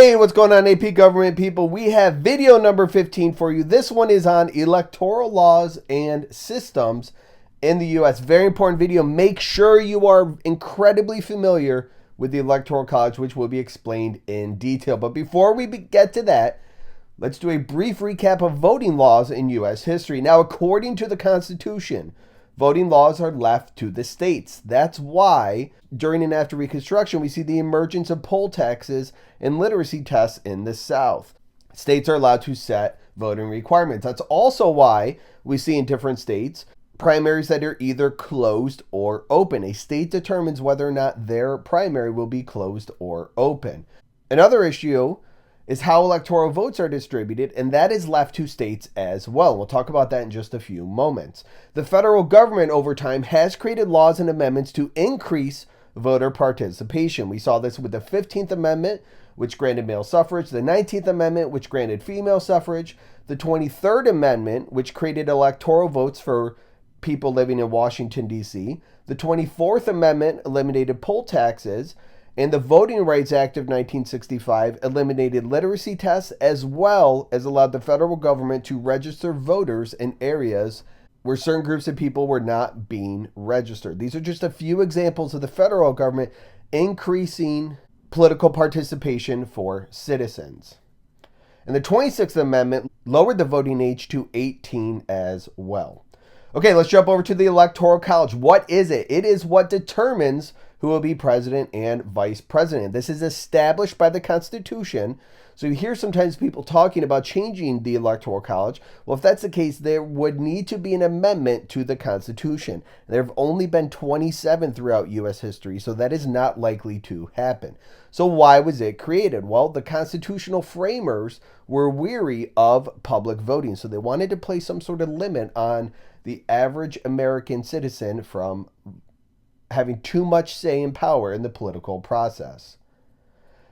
Hey, what's going on, AP government people? We have video number 15 for you. This one is on electoral laws and systems in the U.S. Very important video. Make sure you are incredibly familiar with the Electoral College, which will be explained in detail. But before we get to that, let's do a brief recap of voting laws in U.S. history. Now, according to the Constitution, voting laws are left to the states. That's why during and after Reconstruction, we see the emergence of poll taxes and literacy tests in the South. States are allowed to set voting requirements. That's also why we see in different states primaries that are either closed or open. A state determines whether or not their primary will be closed or open. Another issue is how electoral votes are distributed, and that is left to states as well. We'll talk about that in just a few moments. The federal government over time has created laws and amendments to increase voter participation. We saw this with the 15th Amendment, which granted male suffrage, the 19th Amendment, which granted female suffrage, the 23rd Amendment, which created electoral votes for people living in Washington, D.C., the 24th Amendment eliminated poll taxes, and the Voting Rights Act of 1965 eliminated literacy tests as well as allowed the federal government to register voters in areas where certain groups of people were not being registered. These are just a few examples of the federal government increasing political participation for citizens. And the 26th Amendment lowered the voting age to 18 as well. Okay, let's jump over to the Electoral College. What is it? It is what determines who will be president and vice president. This is established by the Constitution. So you hear sometimes people talking about changing the Electoral College. Well, if that's the case, there would need to be an amendment to the Constitution. There have only been 27 throughout U.S. history, so that is not likely to happen. So why was it created? Well, the constitutional framers were weary of public voting, so they wanted to place some sort of limit on the average American citizen from having too much say and power in the political process.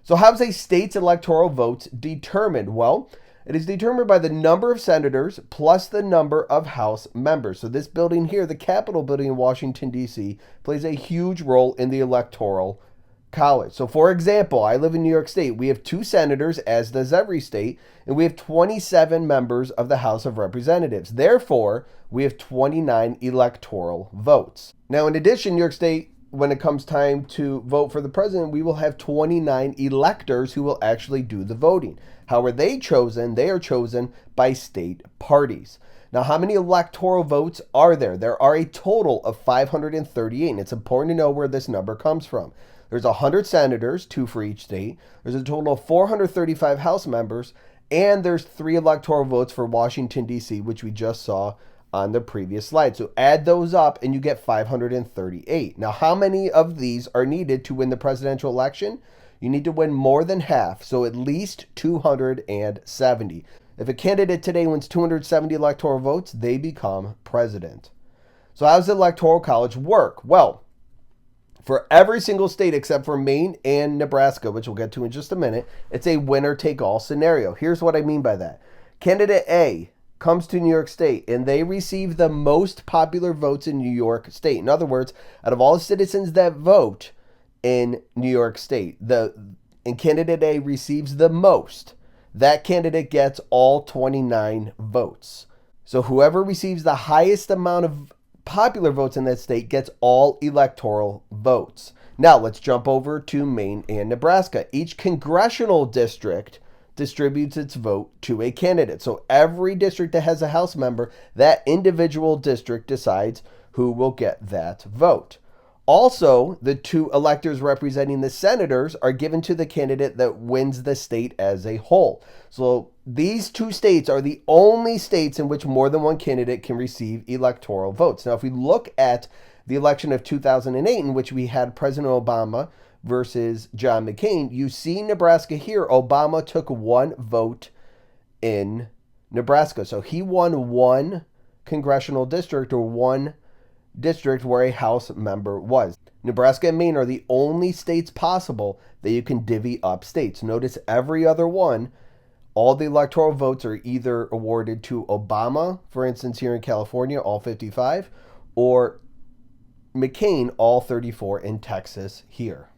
So how is a state's electoral votes determined? Well, it is determined by the number of senators plus the number of House members. So this building here, the Capitol building in Washington, D.C., plays a huge role in the Electoral College. So for example, I live in New York State. We have 2 senators, as does every state, and we have 27 members of the House of Representatives. Therefore, we have 29 electoral votes. Now, in addition, New York State, when it comes time to vote for the president, we will have 29 electors who will actually do the voting. How are they chosen? They are chosen by state parties. Now, how many electoral votes are there? There are a total of 538, and it's important to know where this number comes from. There's 100 senators, 2 for each state. There's a total of 435 House members, and there's 3 electoral votes for Washington, D.C., which we just saw on the previous slide. So add those up and you get 538. Now, how many of these are needed to win the presidential election? You need to win more than half, so at least 270. If a candidate today wins 270 electoral votes, they become president. So how does the Electoral College work? Well, for every single state except for Maine and Nebraska, which we'll get to in just a minute, it's a winner-take-all scenario. Here's what I mean by that. Candidate A comes to New York State and they receive the most popular votes in New York State. In other words, out of all the citizens that vote in New York State, and candidate A receives the most, that candidate gets all 29 votes. So whoever receives the highest amount of popular votes in that state gets all electoral votes. Now let's jump over to Maine and Nebraska. Each congressional district distributes its vote to a candidate. So every district that has a House member, that individual district decides who will get that vote. Also, the 2 electors representing the senators are given to the candidate that wins the state as a whole. So these 2 states are the only states in which more than one candidate can receive electoral votes. Now, if we look at the election of 2008, in which we had President Obama versus John McCain, you see Nebraska here. Obama took 1 vote in Nebraska. So he won 1 congressional district, or 1 district where a House member was. Nebraska and Maine are the only states possible that you can divvy up states. Notice every other one, all the electoral votes are either awarded to Obama, for instance, here in California, all 55, or McCain, all 34 in Texas here.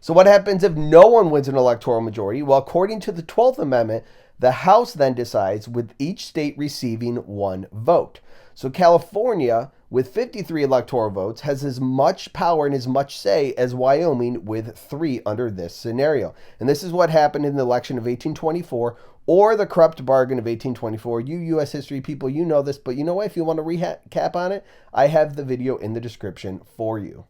So what happens if no one wins an electoral majority? Well, according to the 12th Amendment, the House then decides with each state receiving one vote. So California, with 53 electoral votes, has as much power and as much say as Wyoming with 3 under this scenario. And this is what happened in the election of 1824 or the corrupt bargain of 1824. You U.S. history people, you know this, but you know what? If you want to recap on it, I have the video in the description for you.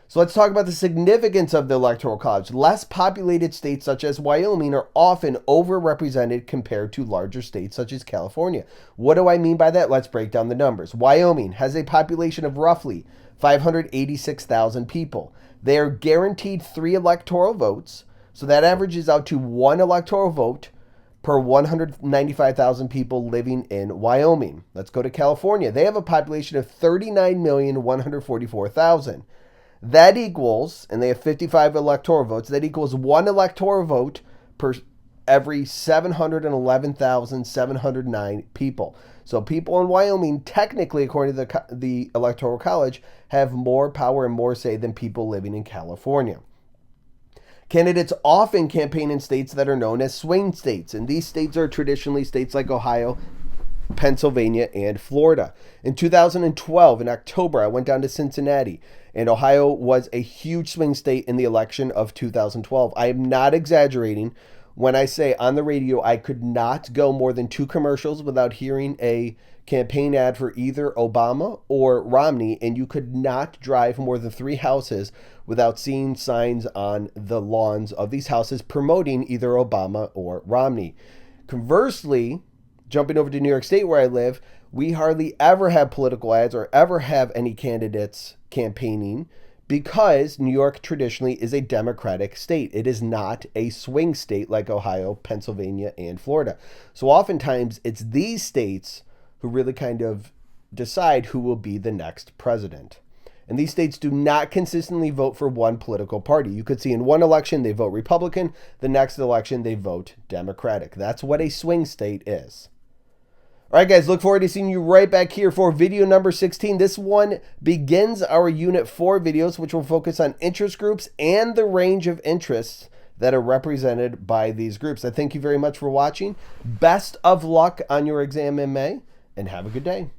So let's talk about the significance of the Electoral College. Less populated states such as Wyoming are often overrepresented compared to larger states such as California. What do I mean by that? Let's break down the numbers. Wyoming has a population of roughly 586,000 people. They are guaranteed 3 electoral votes, so that averages out to 1 electoral vote per 195,000 people living in Wyoming. Let's go to California. They have a population of 39,144,000. That equals, and they have 55 electoral votes, that equals 1 electoral vote per every 711,709 people. So people in Wyoming, technically, according to the Electoral College, have more power and more say than people living in California. Candidates often campaign in states that are known as swing states, and these states are traditionally states like Ohio, Pennsylvania, and Florida. In 2012, in October, I went down to Cincinnati, and Ohio was a huge swing state in the election of 2012. I am not exaggerating when I say on the radio I could not go more than 2 commercials without hearing a campaign ad for either Obama or Romney, and you could not drive more than 3 houses without seeing signs on the lawns of these houses promoting either Obama or Romney. Conversely, jumping over to New York State where I live, we hardly ever have political ads or ever have any candidates campaigning because New York traditionally is a Democratic state. It is not a swing state like Ohio, Pennsylvania, and Florida. So oftentimes it's these states who really kind of decide who will be the next president. And these states do not consistently vote for one political party. You could see in one election they vote Republican, the next election they vote Democratic. That's what a swing state is. All right, guys, look forward to seeing you right back here for video number 16. This one begins our Unit 4 videos, which will focus on interest groups and the range of interests that are represented by these groups. I thank you very much for watching. Best of luck on your exam in May, and have a good day.